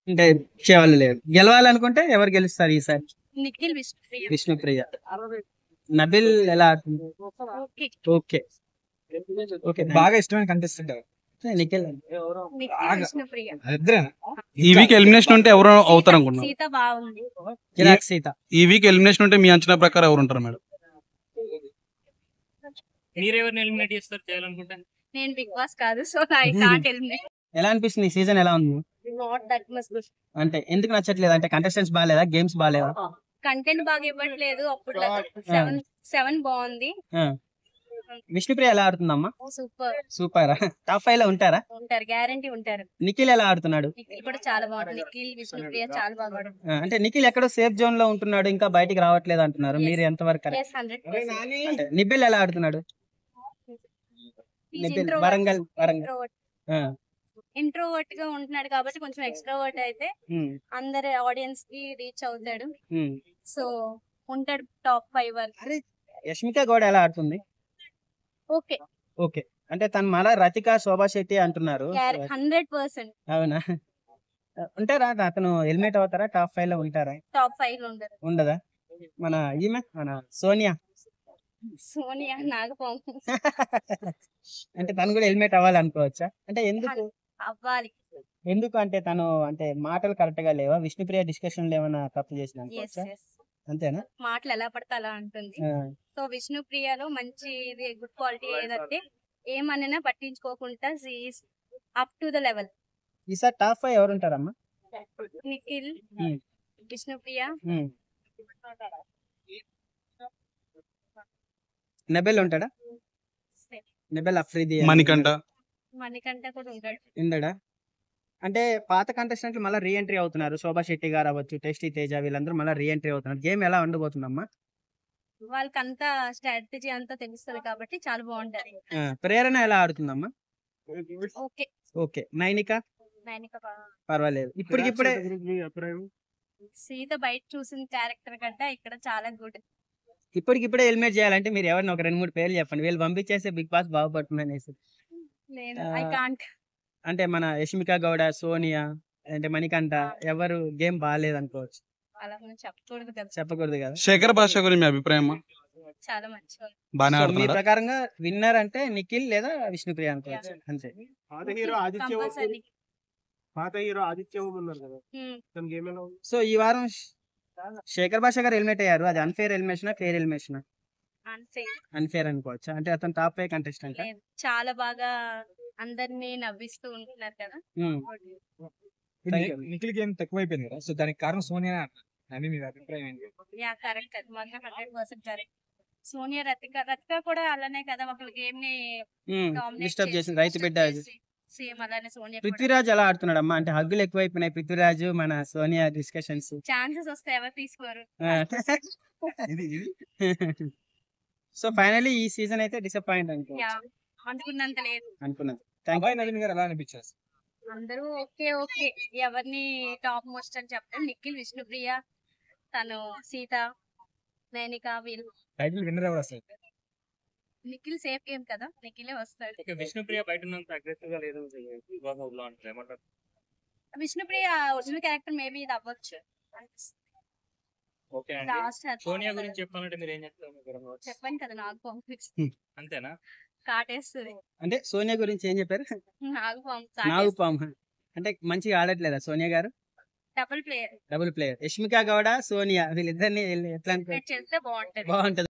అంటే ఇచ్చేవాళ్ళు లేరు. గెలవాలనుకుంటే ఎవరు గెలుస్తారు ఈసారి? నిఖిల్ విష్ణుప్రియ. విష్ణుప్రియ. నబిల్ ఎలా ఆడుతుంది? ఓకే. Okay okay. బాగా ఇష్టమైన కంటెస్టెంట్ నిఖిల్ నిఖిల్ విష్ణుప్రియ. ఇద్దరేనా? ఈ వీక్ ఎలిమినేషన్ ఉంటే ఎవరు అవుతారు అనుకుంటున్నారు? సీత బాగుంది. కిరాక్ సీత. ఈ వీక్ ఎలిమినేషన్ ఉంటే మీ అంచనా ప్రకారం ఎవరు ఉంటారు మేడం? మీరెవరిని ఎలిమినేట్ చేస్తారు చేయాలనుకుంటే? నేను బిగ్ బాస్ కాదు, సో ఐ కాంట్ ఎలిమినేట్. ఎలా అనిపిస్తుంది? సీజన్ ఎలా ఉంది? Not that much good. అంటే ఎందుకు నచ్చట్లేదు? అంటే కంటెస్టెంట్స్ బాగాలేదా? గేమ్స్ బాగాలేదా? కంటెంట్ బాగా ఇవ్వట్లేదు. అప్పుడు సెవెన్ బాగుంది. విష్ణుప్రియ ఎలా ఆడుతుందమ్మా? సూపర్. సూపర్. టాప్ 5 లో ఉంటారా? ఉంటారు, గ్యారంటీ ఉంటారు. నిఖిల్ ఎలా ఆడుతున్నాడు? నిఖిల్ కూడా చాలా బాగుంది. నిఖిల్ విష్ణుప్రియ చాలా బాగా ఆడుతుంది. అంటే నిఖిల్ ఎక్కడో సేఫ్ జోన్ లో ఉంటున్నాడు, ఇంకా బయటికి రావట్లేదు అంటున్నారు. మీరు ఎంతవరకు correct? Yes, 100%. అంటే నిబిల్ ఎలా ఆడుతున్నాడు? నిబిల్ వరంగల్ ఇంట్రోవర్ట్ గా ఉంటున్నాడు కాబట్టి కొంచెం ఎక్స్ట్రోవర్ట్ అయితే అందరి ఆడియన్స్ కి రీచ్ అవుతాడు. సో ఉంటాడు టాప్ 5 వరకు. అరే యష్మిక గౌడ ఎలా ఆడుతుంది? ఓకే. ఓకే. అంటే తను మళ్ళా రతిక శోభా శెట్టి అంటున్నారు. 100% అవునా? ఉంటారా? అతను ఎలిమినేట్ అవుతారా? టాప్ 5 లో ఉంటారా? టాప్ 5 లో ఉండదు. ఉండదా? మన సోనియా నాగపాము అంటే తను కూడా ఎలిమినేట్ అవ్వాలి అనుకోవచ్చా? అంటే ఎందుకు అవ్వాలి? ఎందుకు అంటే తను అంటే మాటలు కరెక్ట్ గా లేవా? విష్ణుప్రియ డిస్కషన్ ఏమైనా తప్పు చేసిన అనుకోవచ్చా? అంతేనా? మాటలు ఎలా పడితే అలా అంటుంది. సో విష్ణుప్రియలో మంచి గుడ్ క్వాలిటీ ఏదంటే ఏమన్నా పట్టించుకోకుండా అప్ టు ద లెవెల్. ఈసారి టాప్ 5 ఎవరు ఉంటారమ్మా? నిఖిల్, విష్ణుప్రియ, నెబెల్ ఉంటాడా? నెబెల్ అఫ్రీది, మణికంఠ కూడా ఉంటాడు. ఉండడా? అంటే పాత కంటెస్టెంట్లు మళ్ళీ రీ ఎంట్రీ అవుతున్నారు. శోభా శెట్టి గారు అవ్వచ్చు, టెస్టీ తేజ, వీళ్ళందరూ మళ్ళీ రీ ఎంట్రీ అవుతున్నారు. గేమ్ ఎలా ఉండబోతుందమ్మా? వాళ్ళకంతా స్ట్రాటజీ అంతా తెలుస్తుంది కాబట్టి చాలా బాగుంటది. ప్రేరణ ఎలా ఆడుతుందమ్మా? ఓకే. ఓకే. నైనిక పర్వాలేదు. ఇప్పటికిప్పుడే సీత బయట చూసిన క్యారెక్టర్ కంటే ఇక్కడ చాలా గుడ్. ఇప్పటికిప్పుడే ఎలిమినేట్ చేయాలంటే మీరు ఎవరిని ఒక 2-3 పేర్లు చెప్పండి. వీళ్ళు పంపించేస్తే బిగ్ బాస్ బాగుపడుతుంది అనేసి. అంటే మన యష్మిక గౌడ, సోనియా, అంటే మణికంఠ ఎవరు గేమ్ బాగాలేదు అనుకోవచ్చు? చెప్పకూడదు కదా. శేఖర్ భాష గురించి మీ అభిప్రాయం? చాలా మంచిగా బాగా మీ ఆడుతున్నాడు. ప్రకారంగా విన్నర్ అంటే నిఖిల్ లేదా విష్ణుప్రియ అనుకోవచ్చు అంతే. పాత హీరో ఆదిత్య ఉన్నారు కదా, తన గేమ్ ఎలా ఉంది? సో ఈ వారం శేఖర్ భాష గారు ఎలిమినేట్ అయ్యారు. అది unfair elimination, fair elimination? Unfair అనుకోవచ్చు. అంటే అతను టాప్ 5 కంటెస్టెంట్. చాలా బాగా అందరినీ నవ్విస్తూ ఉంటున్నారు కదా. నిఖిల్ గేమ్ తక్కువైపోయింది కదా, సో దానికి కారణం సోనియా అని మీ అభిప్రాయం ఏంటి? కరెక్ట్, అది మాత్రం 100% కరెక్ట్. సోనియా, రతిక కూడా అలానే కదా, ఒకళ్ళ గేమ్ ని డిస్టర్బ్ చేసింది. రైతు బిడ్డ సేమ్ అలానే సోనియా. పృథ్వీరాజ్ ఎలా ఆడుతున్నాడు అమ్మా? అంటే హగ్గులు ఎక్కువైపోయినాయి పృథ్వీరాజ్ మన సోనియా డిస్కషన్స్. ఛాన్సెస్ వస్తే ఎవరు తీసుకోరు. సో ఫైనల్లీ ఈ సీజన్ అయితే డిసప్పాయింట్ అనుకున్నంత లేదు. అనుకున్నాను. నవీన్ గారు ఎలా అనిపించారు? అందరూ ఓకే. ఎవరిని టాప్ మోస్ట్ అని చెప్తాను. నిఖిల్, విష్ణుప్రియ, తను సీత, నైనిక, వీళ్ళు. టైటిల్ విన్నర్ ఎవరు వస్తారు? నిఖిల్ సేఫ్ గేమ్ కదా, నిఖిలే వస్తాడు. విష్ణుప్రియ బయట ఉన్నంత అగ్రెసివ్ గా లేదు. విష్ణుప్రియ ఒరిజినల్ క్యారెక్టర్ మేబీ ఇది అవ్వచ్చు. ఓకే అండి. సోనియా గురించి చెప్పాలంటే మీరు ఏం చెప్తారు? చెప్పండి కదా, నాకు అంతేనా? కాటేస్తుంది. అంటే సోనియా గురించి ఏం చెప్పారు? నాగుపాము అంటే మంచిగా ఆడట్లేదా సోనియా గారు? Double player. యష్మిక గౌడ, సోనియా వీళ్ళిద్దరిని ఎట్లా చేస్తే బాగుంటది. బాగుంటది.